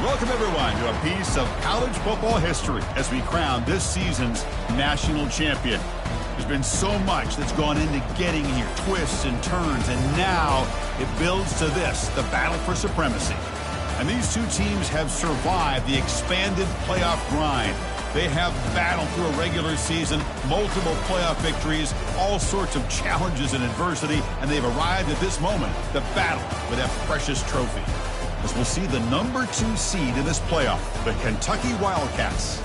Welcome, everyone, to a piece of college football history as we crown this season's national champion. There's been so much that's gone into getting here, twists and turns, and now it builds to this, the battle for supremacy. And these two teams have survived the expanded playoff grind. They have battled through a regular season, multiple playoff victories, all sorts of challenges and adversity, and they've arrived at this moment, the battle for that precious trophy. As we'll see the number 2 seed in this playoff, the Kentucky Wildcats,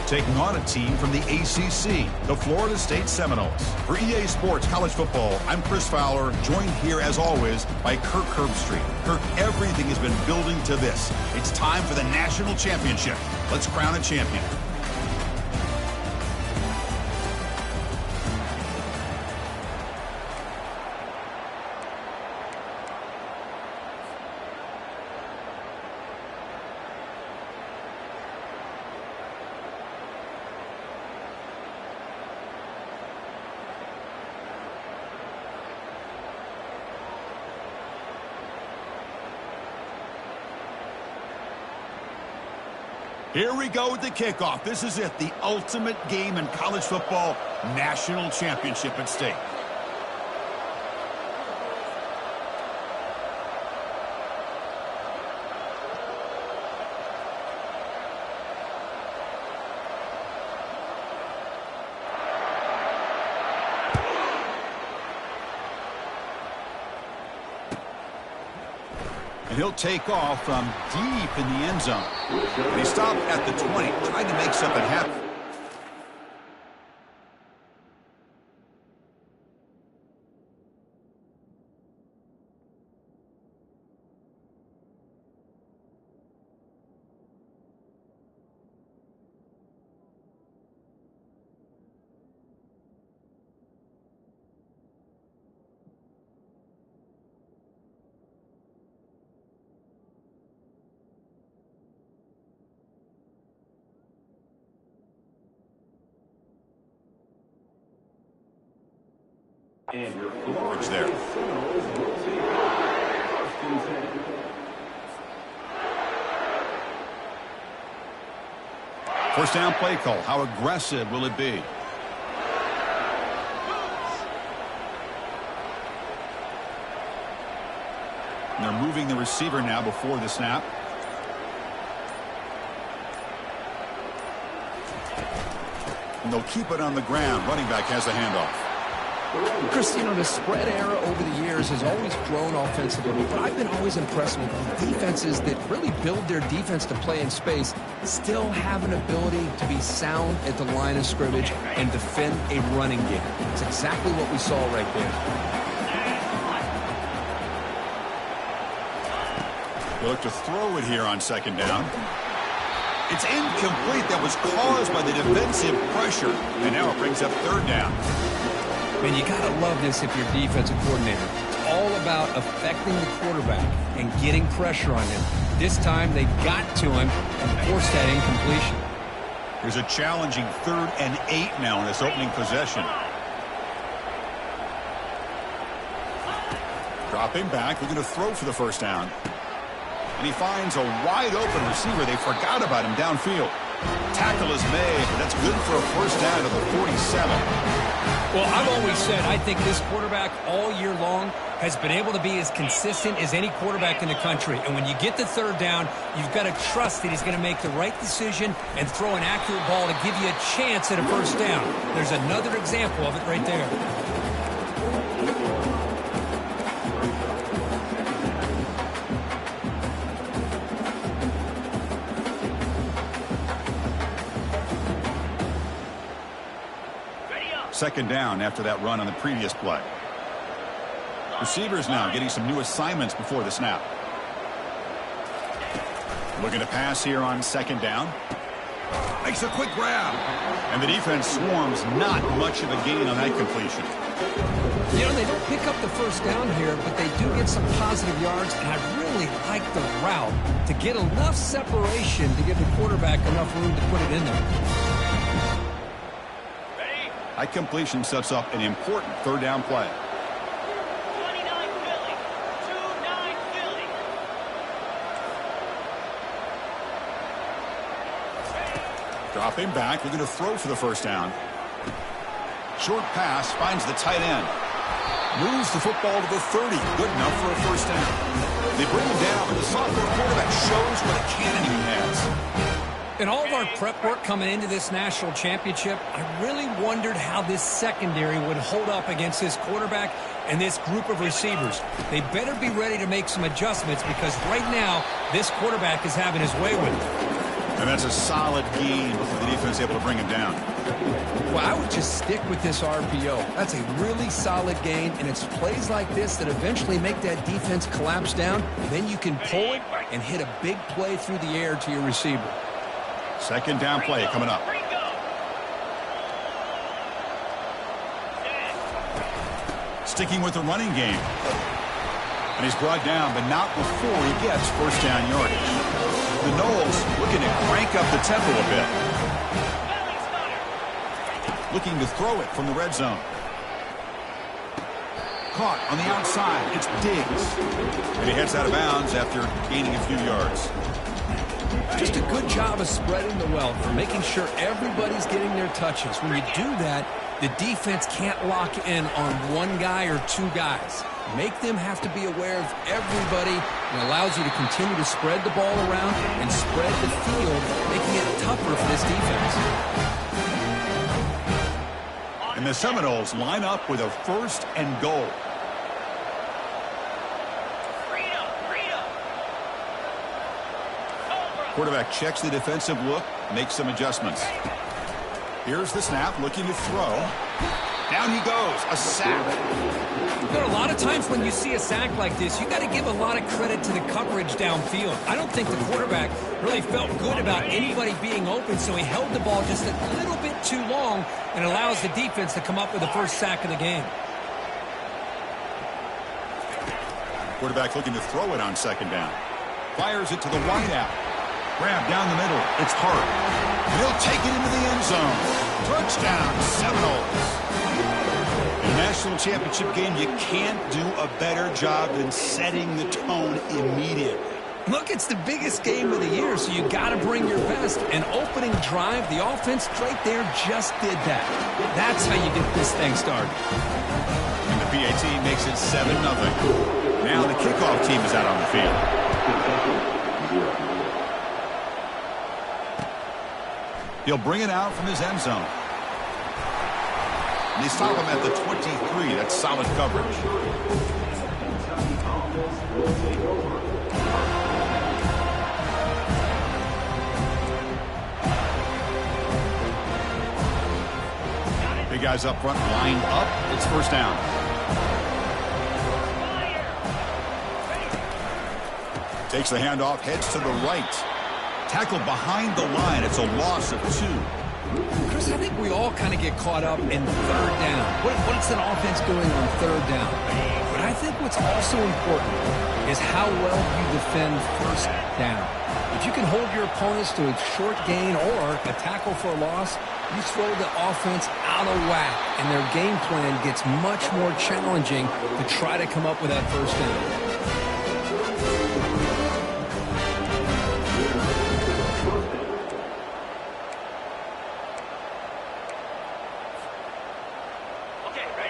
taking on a team from the ACC, the Florida State Seminoles. For EA Sports College Football, I'm Chris Fowler, joined here as always by Kirk Herbstreit. Kirk, everything has been building to this. It's time for the national championship. Let's crown a champion. Here we go with the kickoff. This is it, the ultimate game in college football, national championship at stake. And he'll take off from deep in the end zone. And he stopped at the 20, trying to make something happen. It's there. First down play call. How aggressive will it be? And they're moving the receiver now before the snap. And they'll keep it on the ground. Running back has the handoff. Chris, the spread era over the years has always grown offensively, but I've been always impressed with defenses that really build their defense to play in space, still have an ability to be sound at the line of scrimmage and defend a running game. It's exactly what we saw right there. They look to throw it here on second down. It's incomplete. That was caused by the defensive pressure, and now it brings up third down. Man, you got to love this if you're a defensive coordinator. It's all about affecting the quarterback and getting pressure on him. This time, they got to him and forced that incompletion. There's a challenging 3rd and 8 now in this opening possession. Dropping back, looking to throw for the first down. And he finds a wide-open receiver. They forgot about him downfield. Tackle is made, but that's good for a first down to the 47. Well, I've always said I think this quarterback all year long has been able to be as consistent as any quarterback in the country. And when you get the third down, you've got to trust that he's going to make the right decision and throw an accurate ball to give you a chance at a first down. There's another example of it right there. Second down after that run on the previous play. Receivers now getting some new assignments before the snap. Looking to pass here on second down. Makes a quick grab. And the defense swarms, not much of a gain on that completion. They don't pick up the first down here, but they do get some positive yards, and I really like the route to get enough separation to give the quarterback enough room to put it in there. That completion sets up an important third down play. 29 Philly. 29 Philly. Dropping back, looking to throw for the first down. Short pass finds the tight end. Moves the football to the 30. Good enough for a first down. They bring him down, but the sophomore quarterback shows what a cannon he has. In all of our prep work coming into this national championship, I really wondered how this secondary would hold up against this quarterback and this group of receivers. They better be ready to make some adjustments because right now, this quarterback is having his way with it. And that's a solid game for the defense able to bring him down. Well, I would just stick with this RPO. That's a really solid gain, and it's plays like this that eventually make that defense collapse down. Then you can pull it and hit a big play through the air to your receiver. Second down play coming up. Sticking with the running game. And he's brought down, but not before he gets first down yardage. The Noles looking to crank up the tempo a bit. Looking to throw it from the red zone. Caught on the outside. It's Diggs. And he heads out of bounds after gaining a few yards. Just a good job of spreading the wealth for making sure everybody's getting their touches. When you do that, the defense can't lock in on one guy or two guys. Make them have to be aware of everybody. It allows you to continue to spread the ball around and spread the field, making it tougher for this defense. And the Seminoles line up with a first and goal. Quarterback checks the defensive look, makes some adjustments. Here's the snap, looking to throw. Down he goes, a sack. There are a lot of times when you see a sack like this, you got to give a lot of credit to the coverage downfield. I don't think the quarterback really felt good about anybody being open, so he held the ball just a little bit too long and allows the defense to come up with the first sack of the game. Quarterback looking to throw it on second down. Fires it to the wideout. Grab down the middle. It's Hart. And he'll take it into the end zone. Touchdown, Seminoles. In a national championship game, you can't do a better job than setting the tone immediately. Look, it's the biggest game of the year, so you got to bring your best. An opening drive, the offense right there just did that. That's how you get this thing started. And the PAT makes it 7-0. Now the kickoff team is out on the field. He'll bring it out from his end zone. And they stop him at the 23. That's solid coverage. Big guys up front, lined up. It's first down. Takes the handoff, heads to the right. Tackle behind the line. It's a loss of 2. Chris, I think we all kind of get caught up in third down. What's an offense doing on third down? But I think what's also important is how well you defend first down. If you can hold your opponents to a short gain or a tackle for a loss, you throw the offense out of whack, and their game plan gets much more challenging to try to come up with that first down.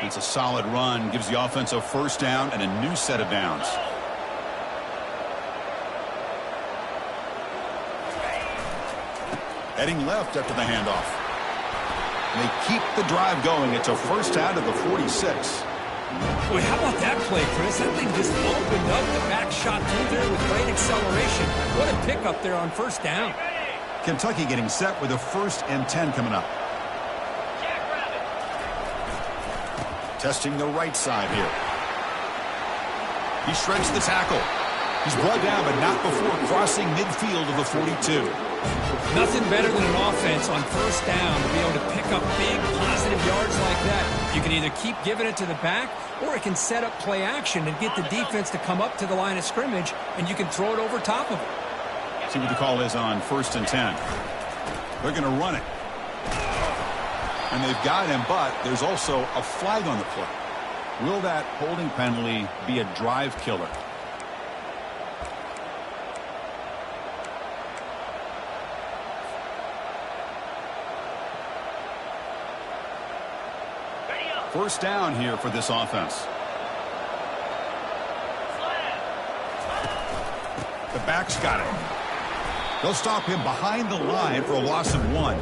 It's a solid run, gives the offense a first down and a new set of downs. Heading left after the handoff. And they keep the drive going. It's a first down to the 46. Boy, how about that play, Chris? That thing just opened up the back shot through there with great acceleration. What a pickup there on first down. Kentucky getting set with a 1st and 10 coming up. Testing the right side here. He shreds the tackle. He's brought down, but not before crossing midfield of the 42. Nothing better than an offense on first down to be able to pick up big, positive yards like that. You can either keep giving it to the back, or it can set up play action and get the defense to come up to the line of scrimmage, and you can throw it over top of it. See what the call is on 1st and 10. They're going to run it. And they've got him, but there's also a flag on the play. Will that holding penalty be a drive killer? first down here for this offense. The back's got it. They'll stop him behind the line for a loss of 1.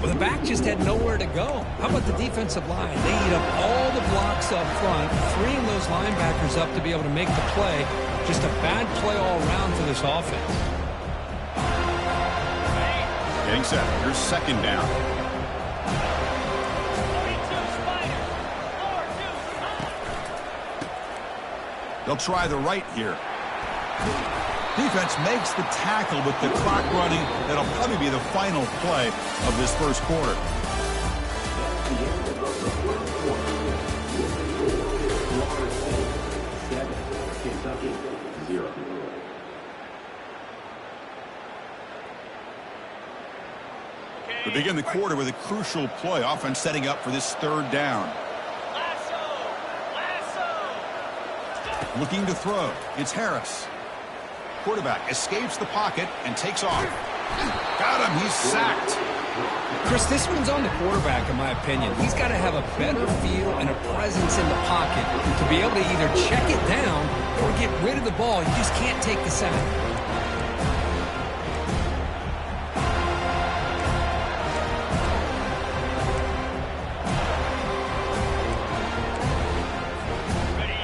Well, the back just had nowhere to go. How about the defensive line? They eat up all the blocks up front, freeing those linebackers up to be able to make the play. Just a bad play all around for this offense. Getting set. Here's second down. They'll try the right here. Defense makes the tackle with the clock running. That'll probably be the final play of this first quarter. We begin the quarter with a crucial play. Offense setting up for this third down. Looking to throw. It's Harris. Quarterback escapes the pocket and takes off. Got him. He's sacked. Chris, this one's on the quarterback, in my opinion. He's got to have a better feel and a presence in the pocket to be able to either check it down or get rid of the ball. You just can't take the sack.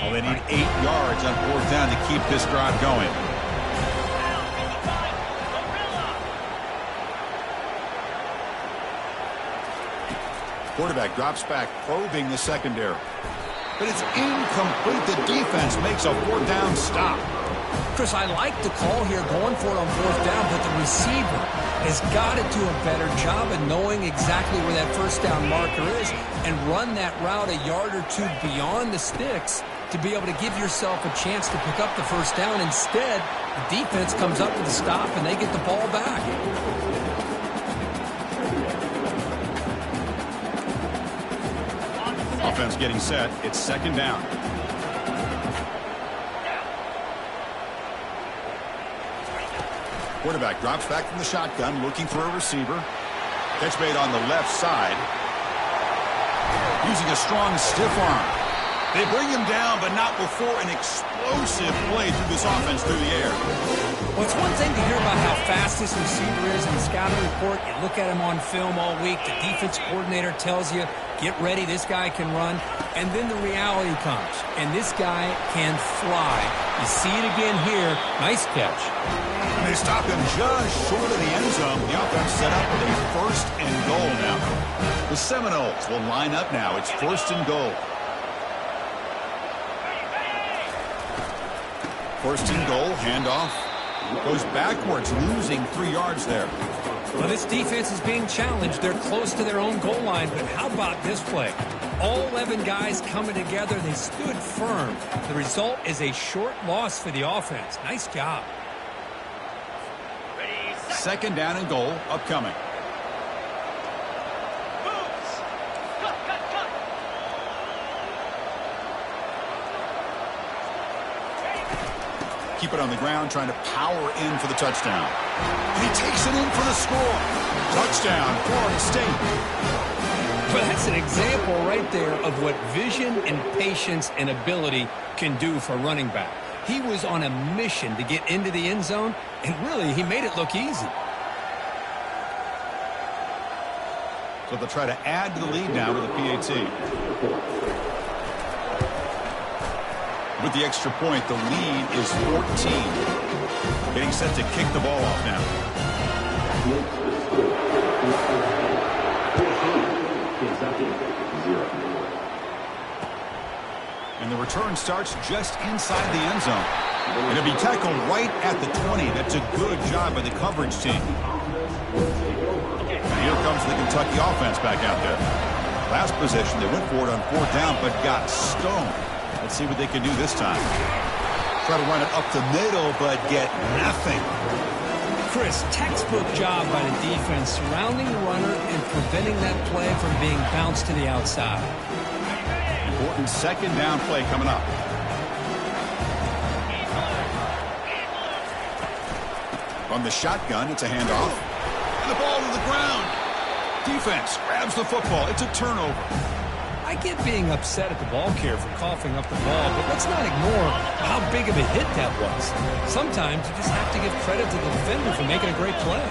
Well, they need 8 yards on fourth down to keep this drive going. Quarterback drops back, probing the secondary. But it's incomplete. The defense makes a fourth down stop. Chris, I like the call here going for it on fourth down, but the receiver has got to do a better job of knowing exactly where that first down marker is and run that route a yard or two beyond the sticks to be able to give yourself a chance to pick up the first down. Instead, the defense comes up with a stop and they get the ball back. Offense getting set. It's second down. Quarterback drops back from the shotgun, looking for a receiver. Catch made on the left side. Using a strong stiff arm. They bring him down, but not before an explosive play through this offense through the air. Well, it's one thing to hear about how fast this receiver is in the scouting report. You look at him on film all week. The defense coordinator tells you, get ready, this guy can run. And then the reality comes, and this guy can fly. You see it again here. Nice catch. And they stop him just short of the end zone. The offense set up with a first and goal now. The Seminoles will line up now. It's first and goal. First and goal, handoff. Goes backwards, losing 3 yards there. Well, this defense is being challenged. They're close to their own goal line, but how about this play? All 11 guys coming together. They stood firm. The result is a short loss for the offense. Nice job. Second down and goal, upcoming. Keep it on the ground, trying to power in for the touchdown. And he takes it in for the score. Touchdown, Florida State. Well, that's an example right there of what vision and patience and ability can do for running back. He was on a mission to get into the end zone, and really, he made it look easy. So they'll try to add to the lead now with a PAT. With the extra point, the lead is 14. Getting set to kick the ball off now. And the return starts just inside the end zone. It'll be tackled right at the 20. That's a good job by the coverage team. And here comes the Kentucky offense back out there. Last possession, they went for it on fourth down, but got stoned. Let's see what they can do this time. Try to run it up the middle, but get nothing. Chris, textbook job by the defense surrounding the runner and preventing that play from being bounced to the outside. Important second down play coming up. From the shotgun, it's a handoff. And the ball to the ground. Defense grabs the football. It's a turnover. I I get being upset at the ball carrier for coughing up the ball, but let's not ignore how big of a hit that was. Sometimes you just have to give credit to the defender for making a great play.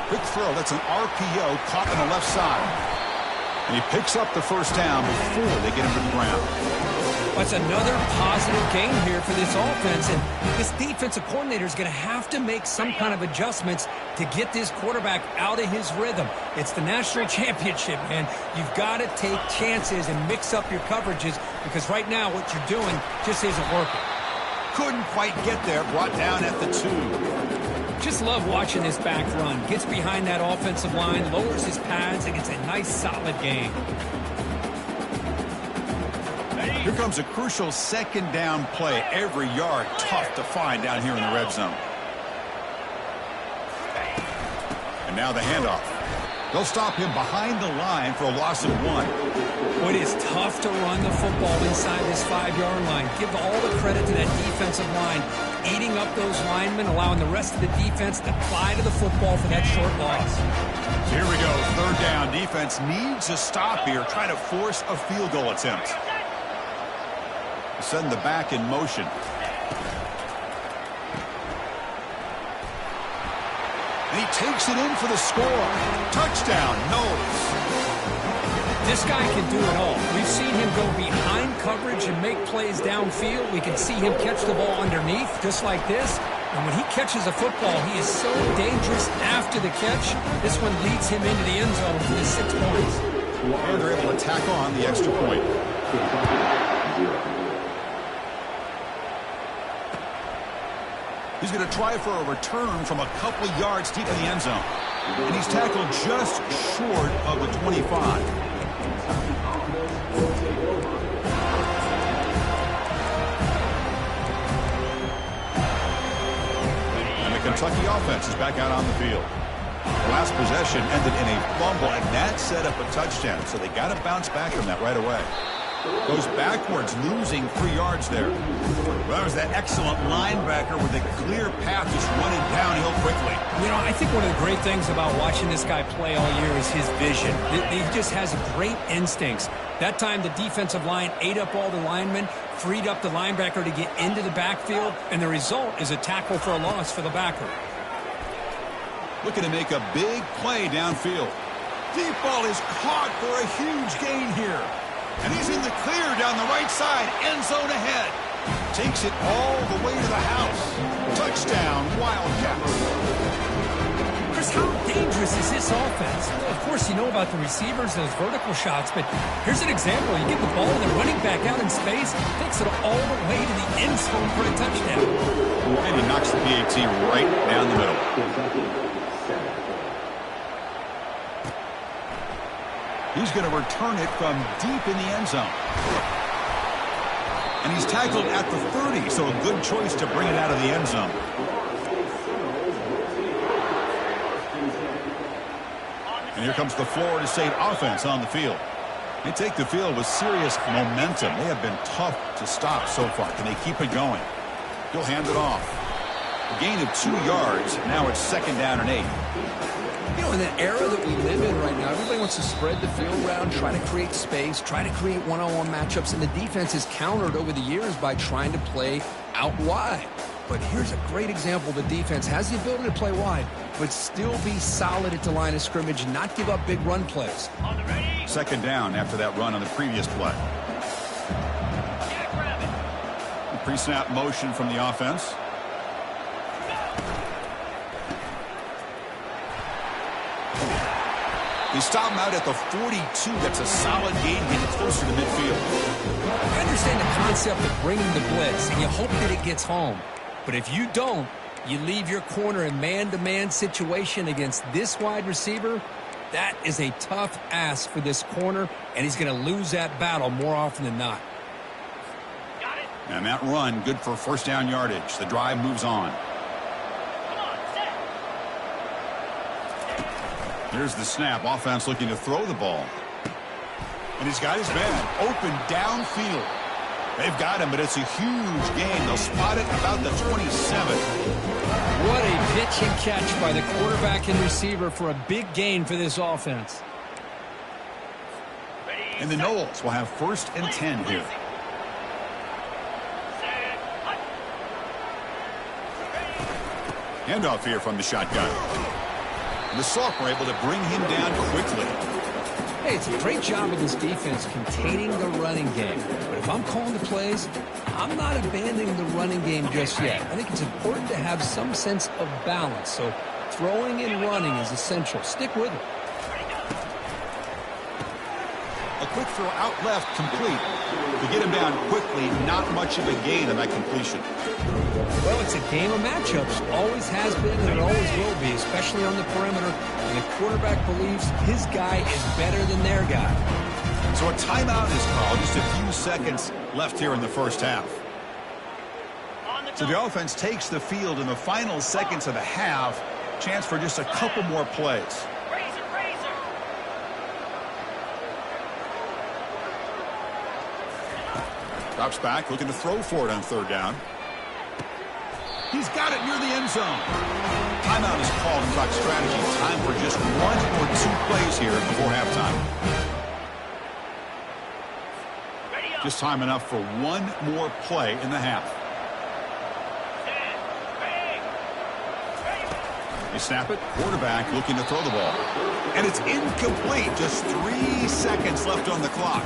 Quick throw. That's an RPO caught on the left side. And he picks up the first down before they get him to the ground. That's another positive game here for this offense, and this defensive coordinator is going to have to make some kind of adjustments to get this quarterback out of his rhythm. It's the national championship, man. You've got to take chances and mix up your coverages because right now what you're doing just isn't working. Couldn't quite get there. Brought down at the 2. Just love watching this back run. Gets behind that offensive line, lowers his pads, and gets a nice solid gain. Here comes a crucial second down play. Every yard tough to find down here in the red zone. And now the handoff. They'll stop him behind the line for a loss of 1. Well, it is tough to run the football inside this 5-yard line. Give all the credit to that defensive line, eating up those linemen, allowing the rest of the defense to fly to the football for that short loss. So here we go. Third down. Defense needs a stop here. Try to force a field goal attempt. Send the back in motion. And he takes it in for the score. Touchdown, Knowles. This guy can do it all. We've seen him go behind coverage and make plays downfield. We can see him catch the ball underneath, just like this. And when he catches a football, he is so dangerous after the catch. This one leads him into the end zone for the 6 points. And they're able to tack on the extra point. He's going to try for a return from a couple yards deep in the end zone. And he's tackled just short of the 25. And the Kentucky offense is back out on the field. Last possession ended in a fumble, and that set up a touchdown. So they got to bounce back from that right away. Goes backwards, losing 3 yards there. Well, that was that excellent linebacker with a clear path just running downhill quickly. You know, I think one of the great things about watching this guy play all year is his vision. He just has great instincts. That time, the defensive line ate up all the linemen, freed up the linebacker to get into the backfield, and the result is a tackle for a loss for the backer. Looking to make a big play downfield. Deep ball is caught for a huge gain here. And he's in the clear down the right side. End zone ahead. Takes it all the way to the house. Touchdown, Wildcats. Chris, how dangerous is this offense? Of course, you know about the receivers, those vertical shots, but here's an example. You get the ball, and the running back out in space, takes it all the way to the end zone for a touchdown. And he knocks the PAT right down the middle. He's going to return it from deep in the end zone. And he's tackled at the 30, so a good choice to bring it out of the end zone. And here comes the Florida State offense on the field. They take the field with serious momentum. They have been tough to stop so far. Can they keep it going? He'll hand it off. A gain of 2 yards. Now it's 2nd down and 8. You know, in the era that we live in right now, everybody wants to spread the field around, try to create space, try to create one-on-one matchups, and the defense is countered over the years by trying to play out wide. But here's a great example. The defense has the ability to play wide, but still be solid at the line of scrimmage and not give up big run plays. 2nd down after that run on the previous play. Pre-snap motion from the offense. They stop him out at the 42. That's a solid gain, getting closer to midfield. I understand the concept of bringing the blitz, and you hope that it gets home. But if you don't, you leave your corner in man-to-man situation against this wide receiver. That is a tough ask for this corner, and he's going to lose that battle more often than not. And that run, good for 1st down yardage. The drive moves on. Here's the snap. Offense looking to throw the ball. And he's got his man open downfield. They've got him, but it's a huge gain. They'll spot it about the 27. What a pitch and catch by the quarterback and receiver for a big gain for this offense. And the Noles will have 1st and 10 here. Handoff here from the shotgun. And the Sophomore able to bring him down quickly. Hey, it's a great job of this defense containing the running game. But if I'm calling the plays, I'm not abandoning the running game just yet. I think it's important to have some sense of balance. So throwing and running is essential. Stick with it. A quick throw out left, complete. To get him down quickly, not much of a gain on that completion. Well, it's a game of matchups. Always has been and it always will be, especially on the perimeter. And the quarterback believes his guy is better than their guy. So a timeout is called. Just a few seconds left here in the first half. So the offense takes the field in the final seconds of the half. Chance for just a couple more plays. Drops back, looking to throw for it on 3rd down. He's got it near the end zone. Timeout is called in clock strategy. Time for just 1 or 2 plays here before halftime. Just time enough for 1 more play in the half. They snap it. Quarterback looking to throw the ball. And it's incomplete. Just 3 seconds left on the clock.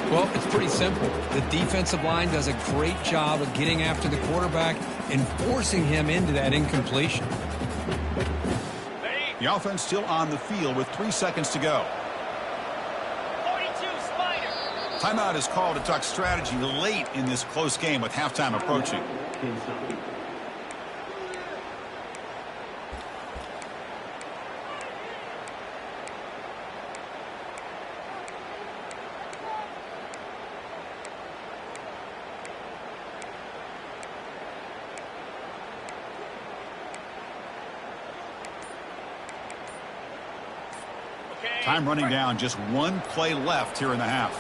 Well, it's pretty simple. The defensive line does a great job of getting after the quarterback and forcing him into that incompletion. The offense still on the field with 3 seconds to go. 42 Spider. Timeout is called to talk strategy late in this close game with halftime approaching. Time running down, just 1 play left here in the half.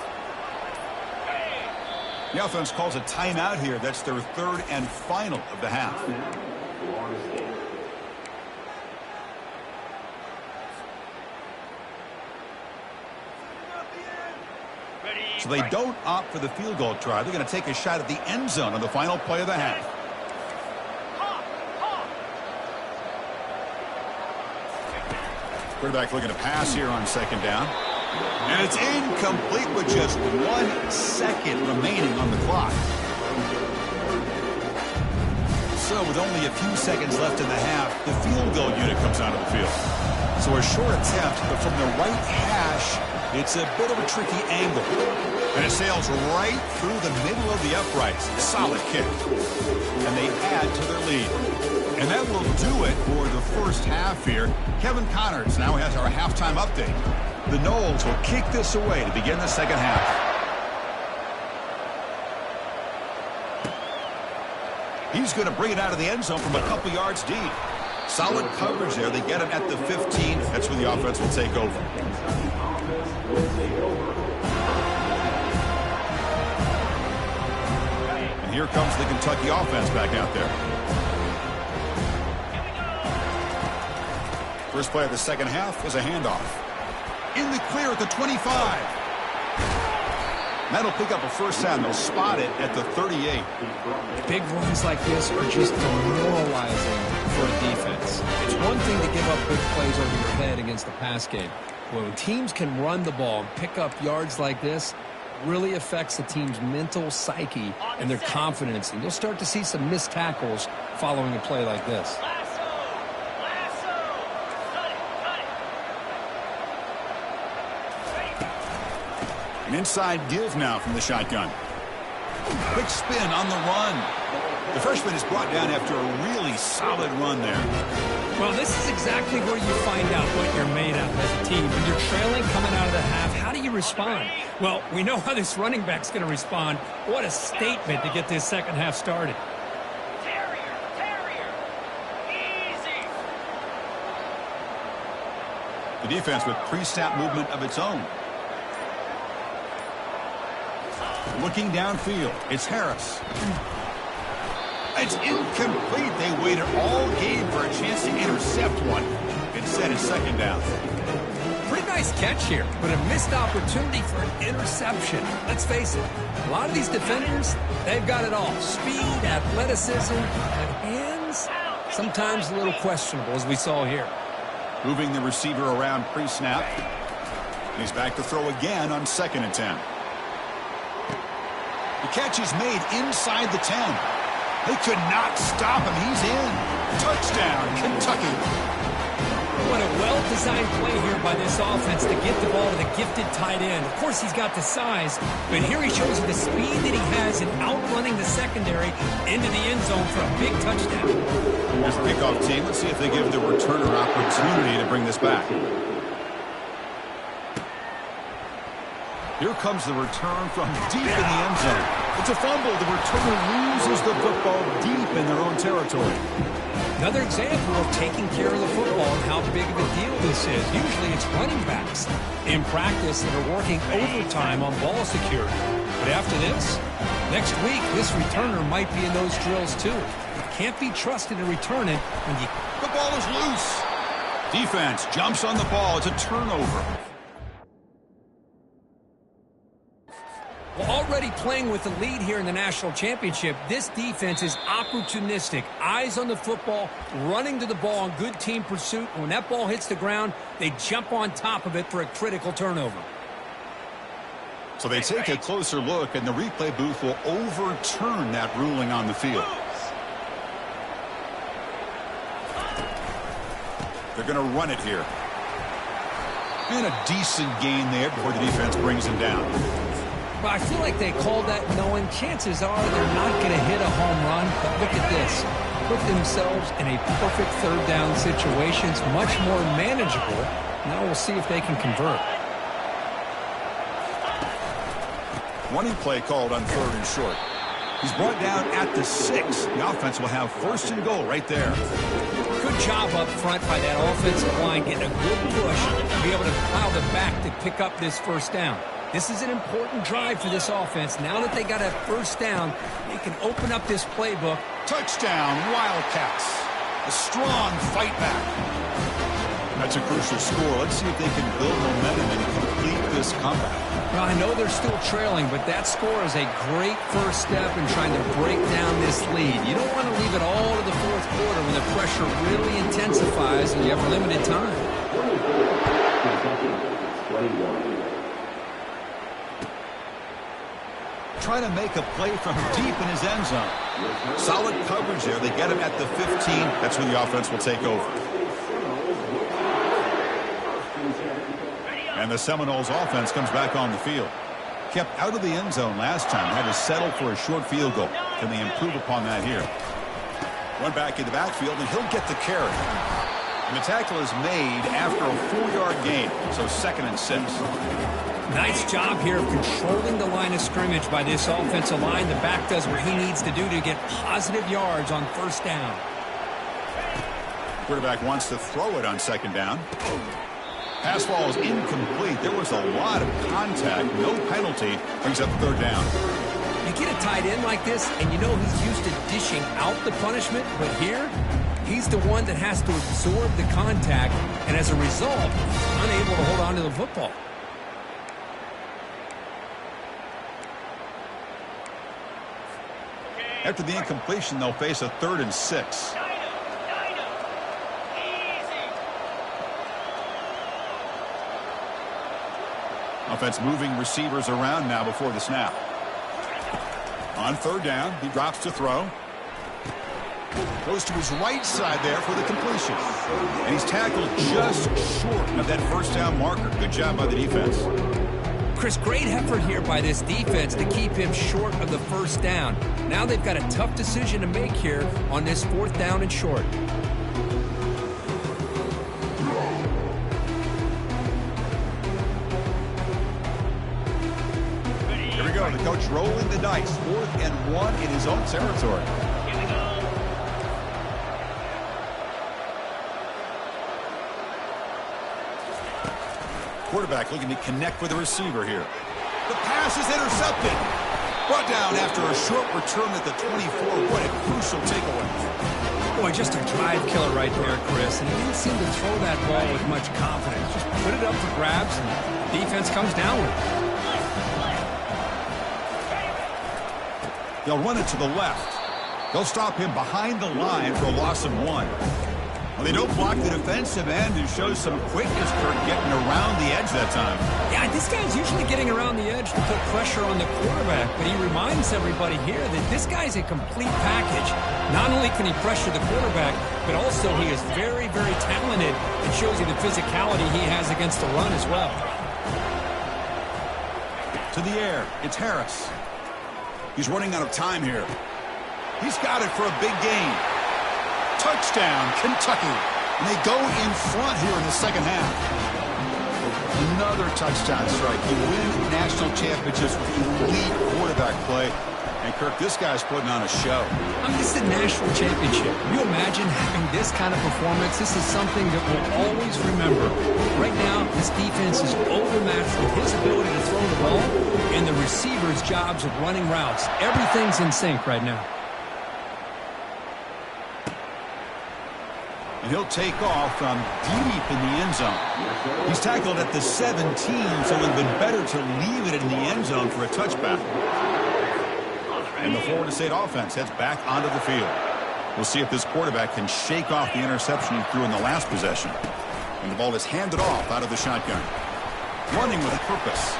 The offense calls a timeout here. That's their 3rd and final of the half. So they don't opt for the field goal try. They're going to take a shot at the end zone on the final play of the half. Quarterback looking to pass here on 2nd down. And it's incomplete with just 1 second remaining on the clock. So with only a few seconds left in the half, the field goal unit comes out of the field. So a short attempt, but from the right hash, it's a bit of a tricky angle. And it sails right through the middle of the uprights. Solid kick. And they add to their lead. And that will do it for the first half here. Kevin Connors now has our halftime update. The Noles will kick this away to begin the second half. He's going to bring it out of the end zone from a couple yards deep. Solid coverage there. They get him at the 15. That's where the offense will take over. And here comes the Kentucky offense back out there. First play of the second half was a handoff. In the clear at the 25. That'll pick up a first down. They'll spot it at the 38. Big runs like this are just demoralizing for a defense. It's one thing to give up big plays over your head against the pass game. When teams can run the ball and pick up yards like this, really affects the team's mental psyche and their confidence. And you'll start to see some missed tackles following a play like this. An inside give now from the shotgun. Quick spin on the run. The freshman is brought down after a really solid run there. Well, this is exactly where you find out what you're made of as a team. When you're trailing coming out of the half, how do you respond? Well, we know how this running back's going to respond. What a statement to get this second half started. Easy. The defense with pre-snap movement of its own. Looking downfield, it's Harris. It's incomplete. They waited all game for a chance to intercept one. Instead, it's second down. Pretty nice catch here, but a missed opportunity for an interception. Let's face it, a lot of these defenders, they've got it all. Speed, athleticism, but hands, sometimes a little questionable, as we saw here. Moving the receiver around pre-snap. He's back to throw again on 2nd and 10. The catch is made inside the 10. They could not stop him. He's in. Touchdown, Kentucky. What a well-designed play here by this offense to get the ball to the gifted tight end. Of course, he's got the size, but here he shows the speed that he has in outrunning the secondary into the end zone for a big touchdown. Here's the kickoff team. Let's see if they give the returner opportunity to bring this back. Here comes the return from deep in the end zone. It's a fumble. The returner loses the football deep in their own territory. Another example of taking care of the football and how big of a deal this is. Usually it's running backs in practice that are working overtime on ball security. But after this, next week, this returner might be in those drills too. Can't be trusted to return it when you... The ball is loose. Defense jumps on the ball. It's a turnover. Well, already playing with the lead here in the national championship, this defense is opportunistic. Eyes on the football, running to the ball in good team pursuit. And when that ball hits the ground, they jump on top of it for a critical turnover. So they take a closer look, and the replay booth will overturn that ruling on the field. They're going to run it here. And a decent gain there before the defense brings him down. Well, I feel like they called that knowing chances are they're not going to hit a home run. But look at this. Put themselves in a perfect third down situation. It's much more manageable. Now we'll see if they can convert. Running play called on 3rd and short. He's brought down at the 6. The offense will have 1st and goal right there. Good job up front by that offensive line, getting a good push to be able to plow the back to pick up this 1st down. This is an important drive for this offense. Now that they got a 1st down, they can open up this playbook. Touchdown, Wildcats. A strong fight back. That's a crucial score. Let's see if they can build momentum and complete this comeback. Well, I know they're still trailing, but that score is a great first step in trying to break down this lead. You don't want to leave it all to the 4th quarter when the pressure really intensifies and you have limited time. Trying to make a play from deep in his end zone. Solid coverage there. They get him at the 15. That's when the offense will take over. And the Seminoles offense comes back on the field. Kept out of the end zone last time. Had to settle for a short field goal. Can they improve upon that here? Run back in the backfield, and he'll get the carry. And the tackle is made after a 4-yard gain. So 2nd and 6. Nice job here of controlling the line of scrimmage by this offensive line. The back does what he needs to do to get positive yards on 1st down. Quarterback wants to throw it on 2nd down. Pass ball is incomplete. There was a lot of contact. No penalty. Brings up 3rd down. You get a tight end like this, and you know he's used to dishing out the punishment. But here, he's the one that has to absorb the contact. And as a result, unable to hold on to the football. After the incompletion, they'll face a 3rd and 6. Offense moving receivers around now before the snap. On 3rd down, he drops to throw. Goes to his right side there for the completion. And he's tackled just short of that 1st down marker. Good job by the defense. Chris, great effort here by this defense to keep him short of the 1st down. Now they've got a tough decision to make here on this 4th down and short. Here we go. The coach rolling the dice. 4th and 1 in his own territory. Here we go. Quarterback looking to connect with the receiver here. The pass is intercepted. Brought down after a short return at the 24. What a crucial takeaway. Boy, just a drive killer right there, Chris. And he didn't seem to throw that ball with much confidence. Just put it up for grabs, and the defense comes down with it. They'll run it to the left. They'll stop him behind the line for a loss of 1. Well, they don't block the defensive end and show some quickness, Kirk, getting around the edge that time. Yeah, this guy's usually getting around the edge to put pressure on the quarterback, but he reminds everybody here that this guy's a complete package. Not only can he pressure the quarterback, but also he is very, very talented and shows you the physicality he has against the run as well. To the air, it's Harris. He's running out of time here. He's got it for a big gain. Touchdown, Kentucky. And they go in front here in the second half. Another touchdown strike. You win national championships with elite quarterback play. And, Kirk, this guy's putting on a show. I mean, this is a national championship. Can you imagine having this kind of performance? This is something that we'll always remember. Right now, this defense is overmatched with his ability to throw the ball and the receivers' jobs of running routes. Everything's in sync right now. And he'll take off from deep in the end zone. He's tackled at the 17, so it would have been better to leave it in the end zone for a touchback. And the Florida State offense heads back onto the field. We'll see if this quarterback can shake off the interception he threw in the last possession. And the ball is handed off out of the shotgun. Running with purpose.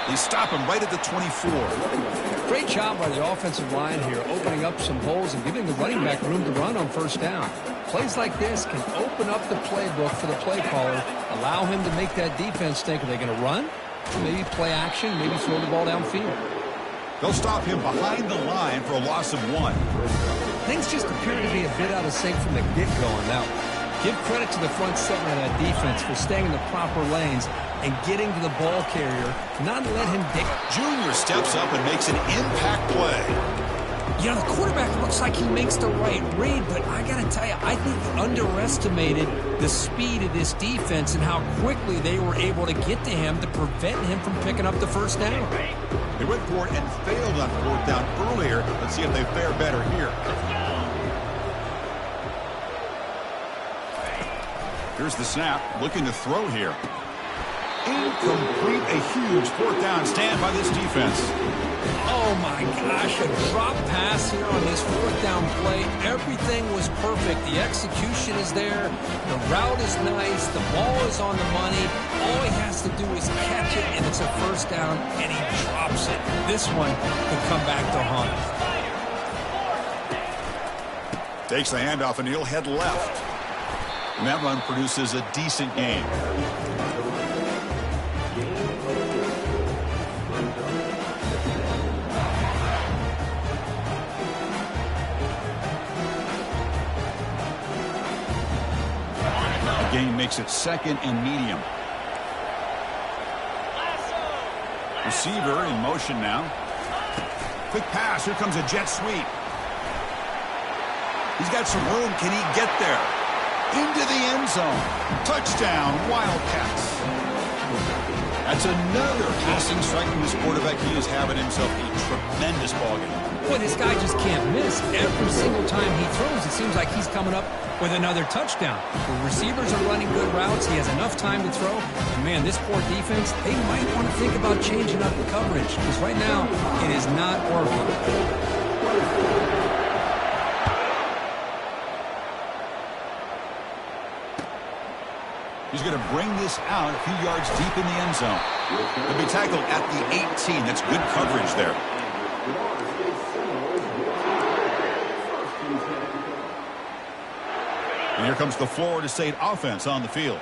They stop him right at the 24. Great job by the offensive line here, opening up some holes and giving the running back room to run on first down. Plays like this can open up the playbook for the play caller, allow him to make that defense think, are they going to run? Maybe play action, maybe throw the ball downfield. They'll stop him behind the line for a loss of 1. Things just appear to be a bit out of sync from the get-go. Now, give credit to the front seven of that defense for staying in the proper lanes and getting to the ball carrier, not let him dig. Junior steps up and makes an impact play. You know, the quarterback looks like he makes the right read, but I got to tell you, I think he underestimated the speed of this defense and how quickly they were able to get to him to prevent him from picking up the first down. They went for it and failed on 4th down earlier. Let's see if they fare better here. Here's the snap, looking to throw here. Incomplete, a huge 4th down stand by this defense. Oh my gosh, a drop pass here on this 4th down play. Everything was perfect. The execution is there. The route is nice. The ball is on the money. All he has to do is catch it, and it's a first down, and he drops it. This one could come back to haunt him. Takes the handoff, and he'll head left. And that run produces a decent gain. Gain makes it 2nd and medium. Receiver in motion now. Quick pass. Here comes a jet sweep. He's got some room. Can he get there? Into the end zone. Touchdown, Wildcats. That's another passing strike from this quarterback. He is having himself a tremendous ballgame. Boy, this guy just can't miss. Every single time he throws, it seems like he's coming up with another touchdown. The receivers are running good routes. He has enough time to throw. And, man, this poor defense, they might want to think about changing up the coverage because right now it is not working. He's going to bring this out a few yards deep in the end zone. He'll be tackled at the 18. That's good coverage there. And here comes the Florida State offense on the field.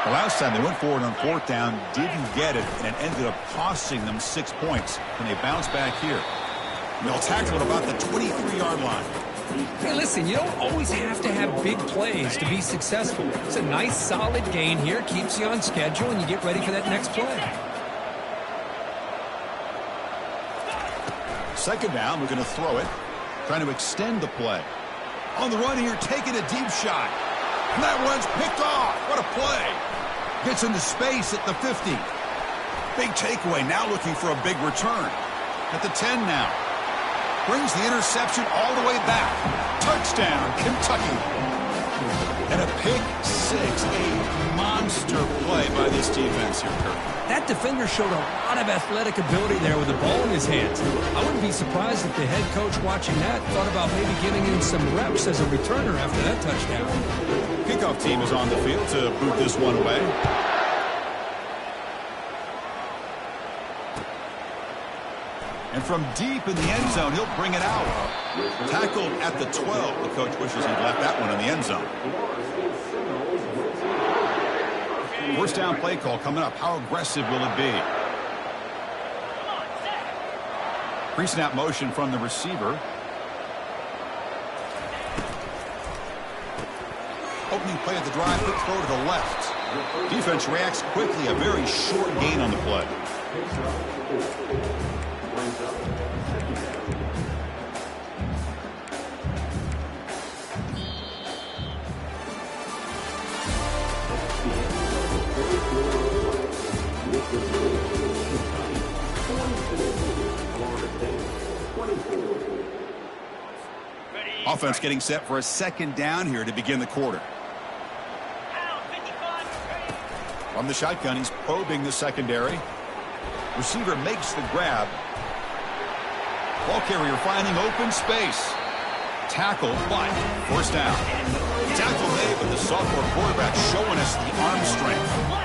The last time they went forward on 4th down, didn't get it, and it ended up costing them 6 points. And they bounce back here. And they'll tackle at about the 23-yard line. Hey, listen, you don't always have to have big plays to be successful. It's a nice, solid gain here. Keeps you on schedule, and you get ready for that next play. 2nd down, we're going to throw it. Trying to extend the play. On the run here, taking a deep shot. And that one's picked off. What a play. Gets into space at the 50. Big takeaway, now looking for a big return. At the 10 now. Brings the interception all the way back. Touchdown, Kentucky. And a pick six, a monster play by this defense here, Kirk. That defender showed a lot of athletic ability there with the ball in his hands. I wouldn't be surprised if the head coach watching that thought about maybe giving him some reps as a returner after that touchdown. Kickoff team is on the field to boot this one away. And from deep in the end zone, he'll bring it out. Tackled at the 12. The coach wishes he'd left that one in the end zone. First down play call coming up. How aggressive will it be? Pre-snap motion from the receiver. Opening play of the drive, quick throw to the left. Defense reacts quickly. A very short gain on the play. Offense getting set for a second down here to begin the quarter. From the shotgun, he's probing the secondary. Receiver makes the grab. Ball carrier finding open space. Tackle, but first down. Tackle made, but the sophomore quarterback showing us the arm strength.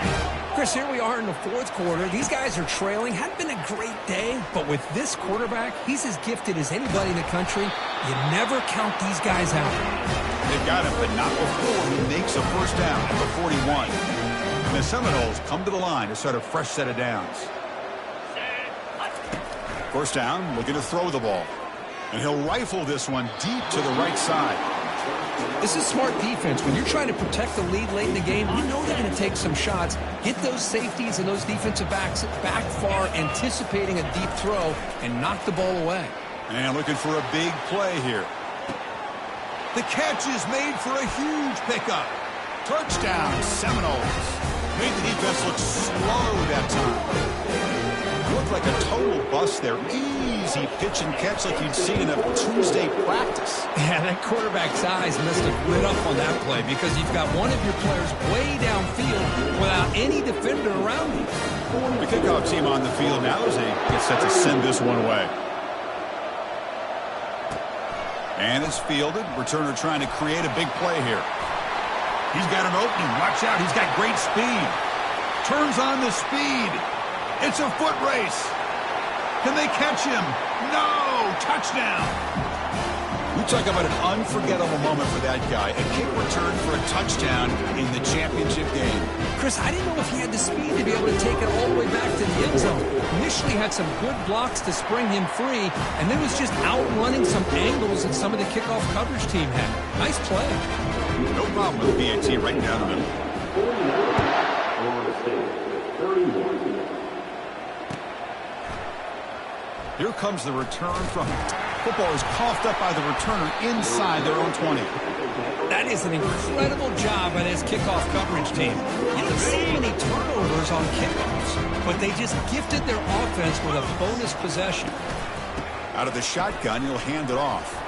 Chris, here we are in the fourth quarter. These guys are trailing. Hadn't been a great day, but with this quarterback, he's as gifted as anybody in the country. You never count these guys out. They've got him, but not before he makes a first down at the 41. And the Seminoles come to the line to start a fresh set of downs. First down, looking to throw the ball. And he'll rifle this one deep to the right side. This is smart defense. When you're trying to protect the lead late in the game, you know they're going to take some shots. Get those safeties and those defensive backs back far, anticipating a deep throw, and knock the ball away. And looking for a big play here. The catch is made for a huge pickup. Touchdown, Seminoles. Made the defense look slow that time. Looked like a total bust there. Easy pitch and catch like you'd see in a Tuesday practice. Yeah, that quarterback's eyes must have lit up on that play because you've got one of your players way downfield without any defender around you. The kickoff team on the field now as they get set to send this one away. And it's fielded. Returner trying to create a big play here. He's got an opening. Watch out. He's got great speed. Turns on the speed. It's a foot race. Can they catch him? No! Touchdown! We talk about an unforgettable moment for that guy. A kick return for a touchdown in the championship game. Chris, I didn't know if he had the speed to be able to take it all the way back to the end zone. Initially had some good blocks to spring him free, and then was just outrunning some angles that some of the kickoff coverage team had. Nice play. No problem with BAT right down the middle. Here comes the return from football is coughed up by the returner inside their own 20. That is an incredible job by this kickoff coverage team. You don't see many turnovers on kickoffs, but they just gifted their offense with a bonus possession. Out of the shotgun, he'll hand it off.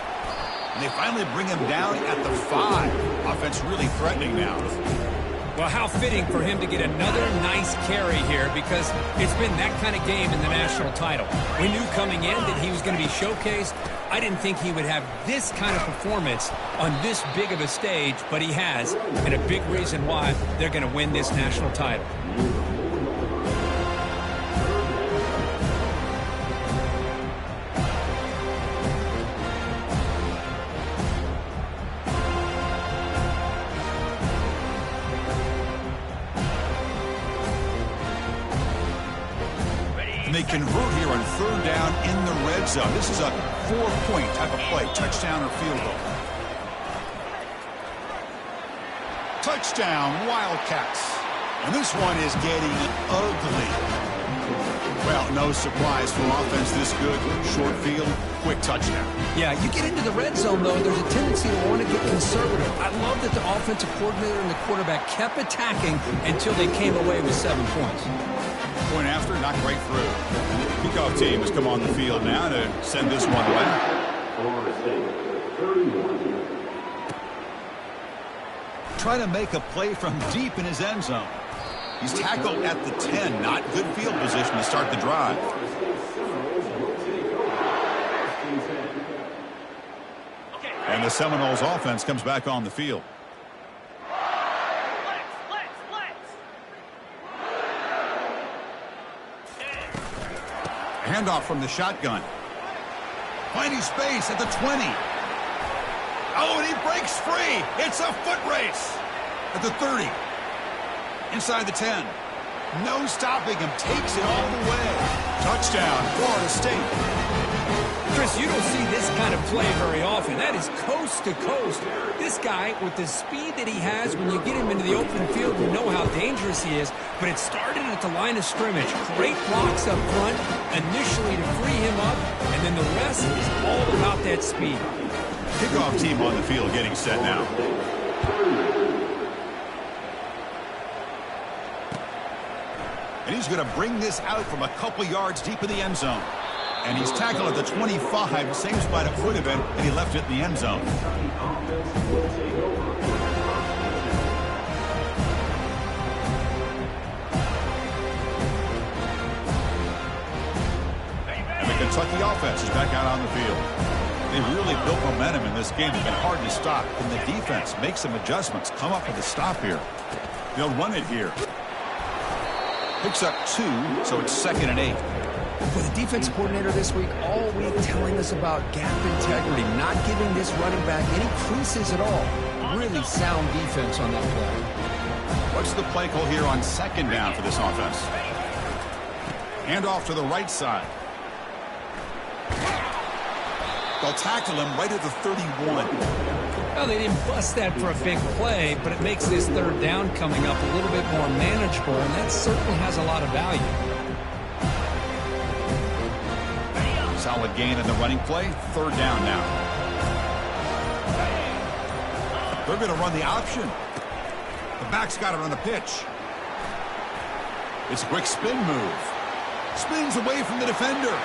And they finally bring him down at the 5. Offense really threatening now. Well, how fitting for him to get another nice carry here because it's been that kind of game in the national title. We knew coming in that he was going to be showcased. I didn't think he would have this kind of performance on this big of a stage, but he has, and a big reason why they're going to win this national title. They convert here on third down in the red zone. This is a 4-point type of play, touchdown or field goal. Touchdown, Wildcats. And this one is getting ugly. Well, no surprise for offense this good. Short field, quick touchdown. Yeah, you get into the red zone, though, there's a tendency to want to get conservative. I love that the offensive coordinator and the quarterback kept attacking until they came away with 7 points. Point after, not quite through. Kickoff team has come on the field now to send this one away. Trying to make a play from deep in his end zone. He's tackled at the 10. Not good field position to start the drive. And the Seminoles offense comes back on the field. Handoff from the shotgun. Finding space at the 20. Oh, and he breaks free. It's a foot race. At the 30. Inside the 10. No stopping him. Takes it all the way. Touchdown, Florida State. Chris, you don't see this kind of play very often. That is coast to coast. This guy, with the speed that he has, when you get him into the open field, you know how dangerous he is. But it started at the line of scrimmage. Great blocks up front, initially to free him up, and then the rest is all about that speed. Kickoff team on the field getting set now. And he's going to bring this out from a couple yards deep in the end zone. And he's tackled at the 25, same spot it would have been, and he left it in the end zone. And the Kentucky offense is back out on the field. They really built momentum in this game. It's been hard to stop. And the defense makes some adjustments. Come up with a stop here. They'll run it here. Picks up 2, so it's 2nd and 8. With the defense coordinator this week, all week telling us about gap integrity, not giving this running back any creases at all. Really sound defense on that play. What's the play call here on 2nd down for this offense? Handoff to the right side. They'll tackle him right at the 31. Well, they didn't bust that for a big play, but it makes this 3rd down coming up a little bit more manageable, and that certainly has a lot of value. Solid gain in the running play. 3rd down now. They're going to run the option. The back's got it on the pitch. It's a quick spin move. Spins away from the defender.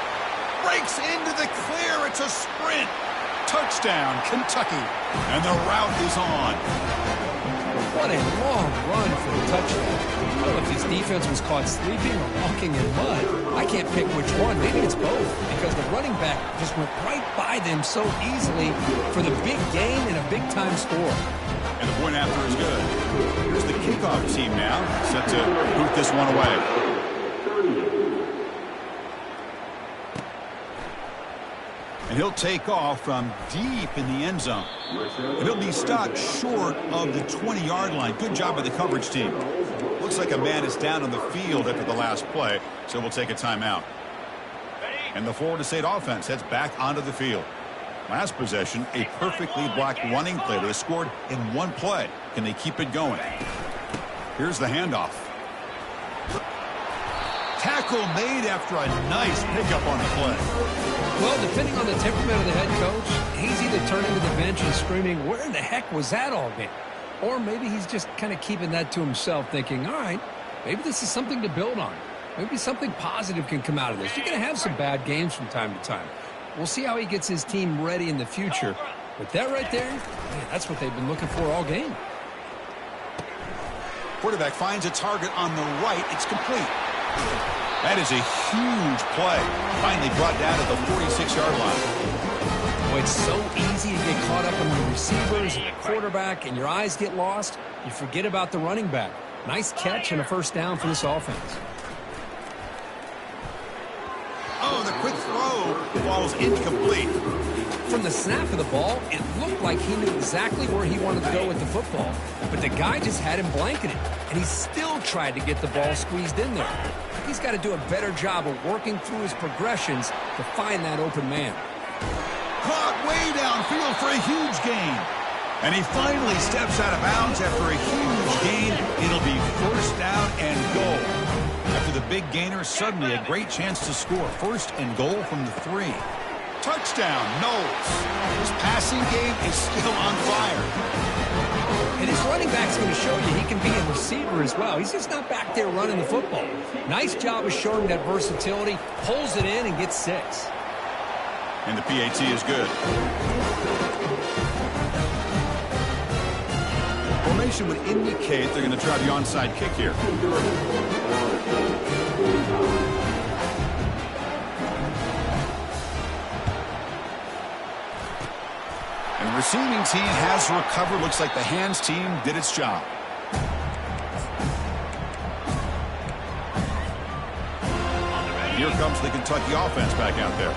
Breaks into the clear. It's a sprint. Touchdown, Kentucky. And the route is on. What a long run for a touchdown. I don't know if his defense was caught sleeping or walking in mud. I can't pick which one. Maybe it's both, because the running back just went right by them so easily for the big gain and a big-time score. And the point after is good. Here's the kickoff team now, set to boot this one away. And he'll take off from deep in the end zone. And he'll be stopped short of the 20-yard line. Good job by the coverage team. Looks like a man is down on the field after the last play, so we'll take a timeout. And the Florida State offense heads back onto the field. Last possession, a perfectly blocked running play that is scored in one play. Can they keep it going? Here's the handoff. Tackle made after a nice pickup on the play. Well, depending on the temperament of the head coach, he's either turning to the bench and screaming, where in the heck was that all game? Or maybe he's just kind of keeping that to himself, thinking, all right, maybe this is something to build on. Maybe something positive can come out of this. You're going to have some bad games from time to time. We'll see how he gets his team ready in the future. But that right there, man, that's what they've been looking for all game. Quarterback finds a target on the right. It's complete. That is a huge play. Finally brought down at the 46-yard line. Boy, it's so easy to get caught up in the receivers and the quarterback, and your eyes get lost. You forget about the running back. Nice catch and a 1st down for this offense. Oh, the quick throw falls incomplete. From the snap of the ball, it looked like he knew exactly where he wanted to go with the football. But the guy just had him blanketed, and he still tried to get the ball squeezed in there. He's got to do a better job of working through his progressions to find that open man. Caught way downfield for a huge gain. And he finally steps out of bounds after a huge gain. It'll be 1st down and goal. After the big gainer, suddenly a great chance to score. 1st and goal from the 3. Touchdown, Knowles. His passing game is still on fire. And this running back's going to show you he can be a receiver as well. He's just not back there running the football. Nice job of showing that versatility. Pulls it in and gets 6. And the PAT is good. Formation would indicate they're going to try the onside kick here. And the receiving team has recovered. Looks like the hands team did its job. Here comes the Kentucky offense back out there.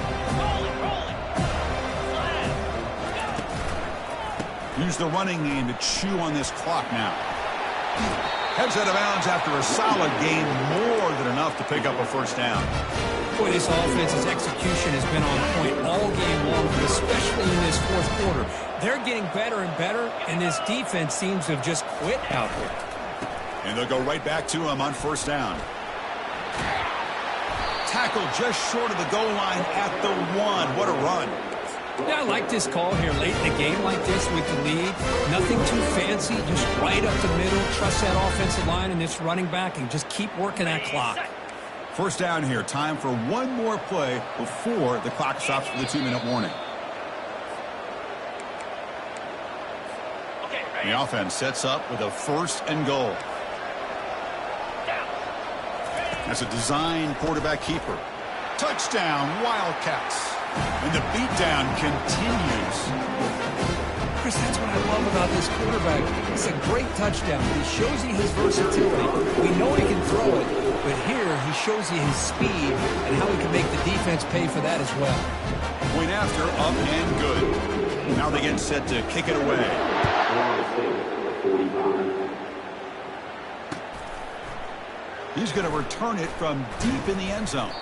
Use the running game to chew on this clock now. Heads out of bounds after a solid game, more than enough to pick up a first down. Boy, this offense's execution has been on point all game long, but especially in this fourth quarter. They're getting better and better, and this defense seems to have just quit out here. And they'll go right back to him on first down. Tackle just short of the goal line at the 1. What a run. Yeah, I like this call here late in a game like this with the lead. Nothing too fancy, just right up the middle. Trust that offensive line and this running back and just keep working that clock. First down here. Time for one more play before the clock stops for the 2-minute warning. The offense sets up with a 1st and goal. That's a design quarterback keeper. Touchdown, Wildcats. And the beatdown continues. Chris, that's what I love about this quarterback. It's a great touchdown. He shows you his versatility. We know he can throw it, but here he shows you his speed and how he can make the defense pay for that as well. Point after, up and good. Now they get set to kick it away. He's going to return it from deep in the end zone.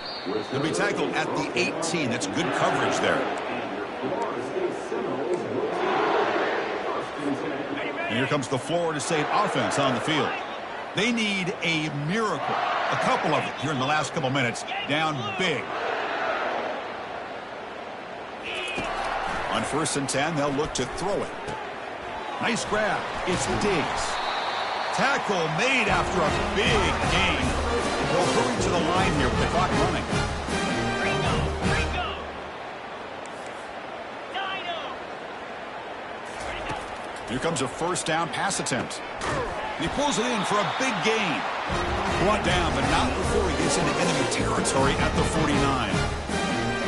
He'll be tackled at the 18. That's good coverage there. And here comes the Florida State offense on the field. They need a miracle. A couple of it here in the last couple minutes. Down big. On 1st and 10, they'll look to throw it. Nice grab. It's Diggs. Tackle made after a big gain. We'll hurry to the line here with the clock running. Here comes a first down pass attempt. He pulls it in for a big gain. Brought down, but not before he gets into enemy territory at the 49.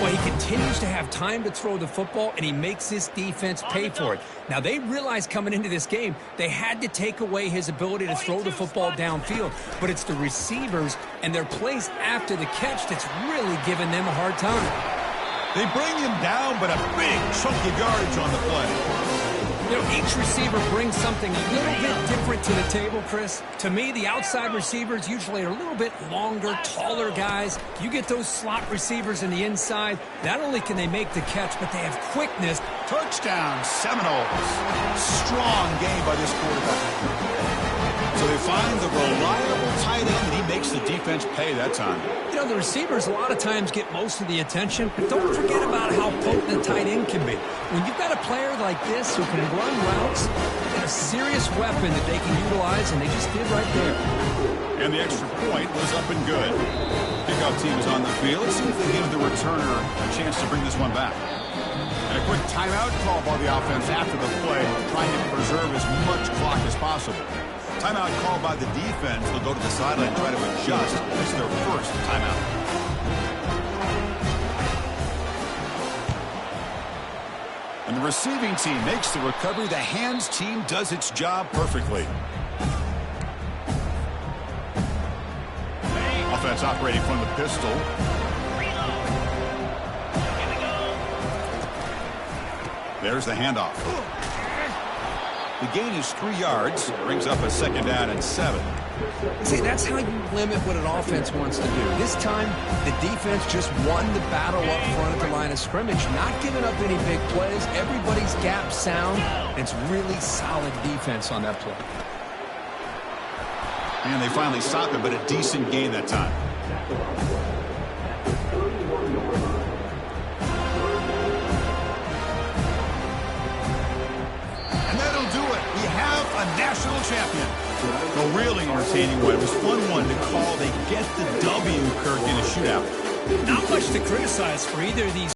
Well, he continues to have time to throw the football, and he makes this defense pay for it. Now, they realized coming into this game, they had to take away his ability to throw the football downfield. But it's the receivers and their plays after the catch that's really giving them a hard time. They bring him down, but a big chunk of yardage on the play. You know, each receiver brings something a little bit different to the table, Chris. To me, the outside receivers usually are a little bit longer, taller guys. You get those slot receivers in the inside, not only can they make the catch, but they have quickness. Touchdown, Seminoles. Strong game by this quarterback. So they find the reliable tight end, and he makes the defense pay that time. You know, the receivers a lot of times get most of the attention, but don't forget about how potent a tight end can be. When you've got a player like this who can run routes, a serious weapon that they can utilize, and they just did right there. And the extra point was up and good. Kickoff team is on the field. Let's see if they give the returner a chance to bring this one back. And a quick timeout call by the offense after the play, trying to preserve as much clock as possible. Timeout called by the defense. They'll go to the sideline and try to adjust. This is their first timeout. And the receiving team makes the recovery. The hands team does its job perfectly. Offense operating from the pistol. There's the handoff. The gain is 3 yards. Brings up a 2nd down and 7. See, that's how you limit what an offense wants to do. This time, the defense just won the battle up front at the line of scrimmage, not giving up any big plays. Everybody's gap sound. It's really solid defense on that play. And they finally stop it, but a decent gain that time. And that'll do it. We have a national champion. A really entertaining one. It was fun one to call. They get the W, Kirk, in a shootout. Not much to criticize for either of these